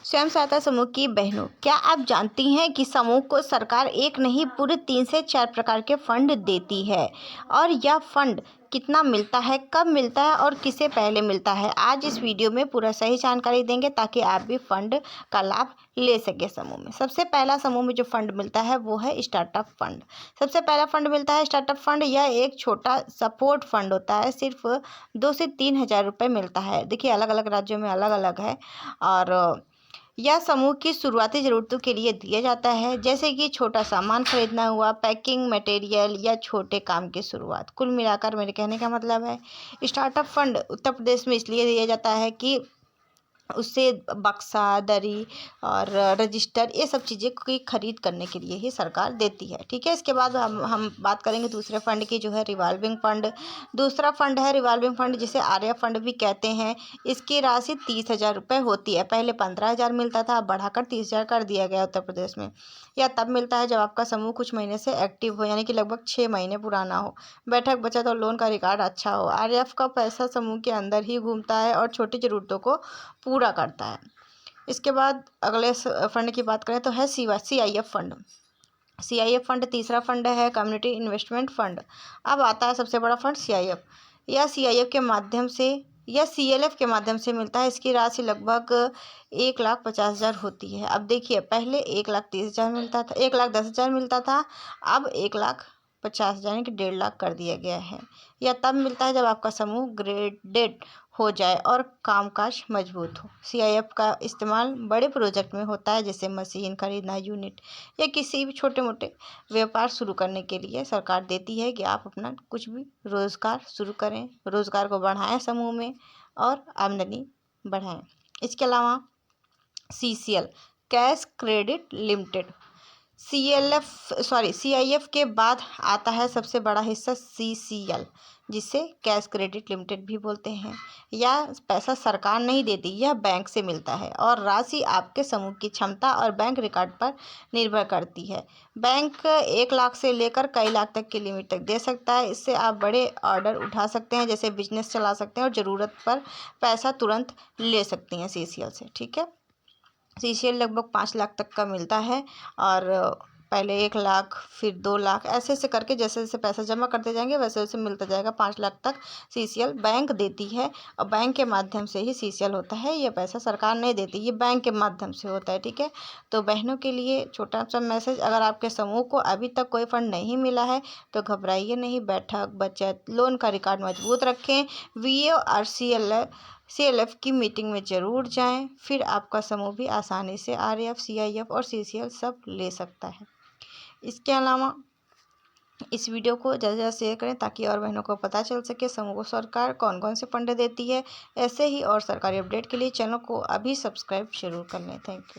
स्वयं सहायता समूह की बहनों, क्या आप जानती हैं कि समूह को सरकार एक नहीं पूरे 3 से 4 प्रकार के फंड देती है और यह फंड कितना मिलता है, कब मिलता है और किसे पहले मिलता है। आज इस वीडियो में पूरा सही जानकारी देंगे ताकि आप भी फंड का लाभ ले सके। समूह में सबसे पहला समूह में जो फंड मिलता है वो है स्टार्टअप फंड। सबसे पहला फंड मिलता है स्टार्टअप फंड। यह एक छोटा सपोर्ट फंड होता है, सिर्फ 2 से 3 हज़ार रुपये मिलता है। देखिए अलग अलग राज्यों में अलग अलग है और यह समूह की शुरुआती ज़रूरतों के लिए दिया जाता है, जैसे कि छोटा सामान खरीदना हुआ, पैकिंग मटेरियल या छोटे काम की शुरुआत। कुल मिलाकर मेरे कहने का मतलब है स्टार्टअप फंड उत्तर प्रदेश में इसलिए दिया जाता है कि उससे बक्सा, दरी और रजिस्टर ये सब चीज़ें की खरीद करने के लिए ही सरकार देती है। ठीक है, इसके बाद हम बात करेंगे दूसरे फंड की, जो है रिवॉल्विंग फंड। दूसरा फंड है रिवॉल्विंग फंड, जिसे आर्या फंड भी कहते हैं। इसकी राशि 30,000 रुपये होती है। पहले 15,000 मिलता था, अब बढ़ाकर 30,000 कर दिया गया उत्तर प्रदेश में। यह तब मिलता है जब आपका समूह कुछ महीने से एक्टिव हो, यानी कि लगभग 6 महीने पुराना हो, बैठक बचत और लोन का रिकॉर्ड अच्छा हो। आरएफ का पैसा समूह के अंदर ही घूमता है और छोटी ज़रूरतों को पूरा करता है। इसके बाद अगले फंड की बात करें तो है CIF फंड। CIF फंड तीसरा फंड है, कम्युनिटी इन्वेस्टमेंट फंड। अब आता है सबसे बड़ा फंड CIF। यह CIF के माध्यम से या CLF के माध्यम से मिलता है। इसकी राशि लगभग 1,50,000 होती है। अब देखिए पहले 1,30,000 मिलता था, 1,10,000 मिलता था, अब 1,50,000 यानी कि 1,50,000 कर दिया गया है। यह तब मिलता है जब आपका समूह ग्रेडेड हो जाए और कामकाज मजबूत हो। CIF का इस्तेमाल बड़े प्रोजेक्ट में होता है, जैसे मशीन खरीदना, यूनिट या किसी भी छोटे मोटे व्यापार शुरू करने के लिए सरकार देती है कि आप अपना कुछ भी रोज़गार शुरू करें, रोज़गार को बढ़ाएं समूह में और आमदनी बढ़ाएं। इसके अलावा CCL, cash credit limited. CIF के बाद आता है सबसे बड़ा हिस्सा CCL, जिसे कैश क्रेडिट लिमिटेड भी बोलते हैं। यह पैसा सरकार नहीं देती, यह बैंक से मिलता है और राशि आपके समूह की क्षमता और बैंक रिकॉर्ड पर निर्भर करती है। बैंक 1 लाख से लेकर कई लाख तक की लिमिट तक दे सकता है। इससे आप बड़े ऑर्डर उठा सकते हैं, जैसे बिजनेस चला सकते हैं और ज़रूरत पर पैसा तुरंत ले सकती हैं CCL से। ठीक है, CCL लगभग 5 लाख तक का मिलता है और पहले 1 लाख, फिर 2 लाख, ऐसे ऐसे करके जैसे जैसे पैसा जमा करते जाएंगे वैसे वैसे मिलता जाएगा। 5 लाख तक CCL बैंक देती है और बैंक के माध्यम से ही CCL होता है। ये पैसा सरकार नहीं देती, ये बैंक के माध्यम से होता है। ठीक है, तो बहनों के लिए छोटा सा मैसेज, अगर आपके समूह को अभी तक कोई फंड नहीं मिला है तो घबराइए नहीं। बैठक बचत लोन का रिकॉर्ड मजबूत रखें। VA और CLF की मीटिंग में ज़रूर जाएं, फिर आपका समूह भी आसानी से RF, CIF और CCL सब ले सकता है। इसके अलावा इस वीडियो को ज़्यादा से ज़्यादा शेयर करें ताकि और बहनों को पता चल सके समूह को सरकार कौन कौन से फंड देती है। ऐसे ही और सरकारी अपडेट के लिए चैनल को अभी सब्सक्राइब जरूर कर लें। Thank you.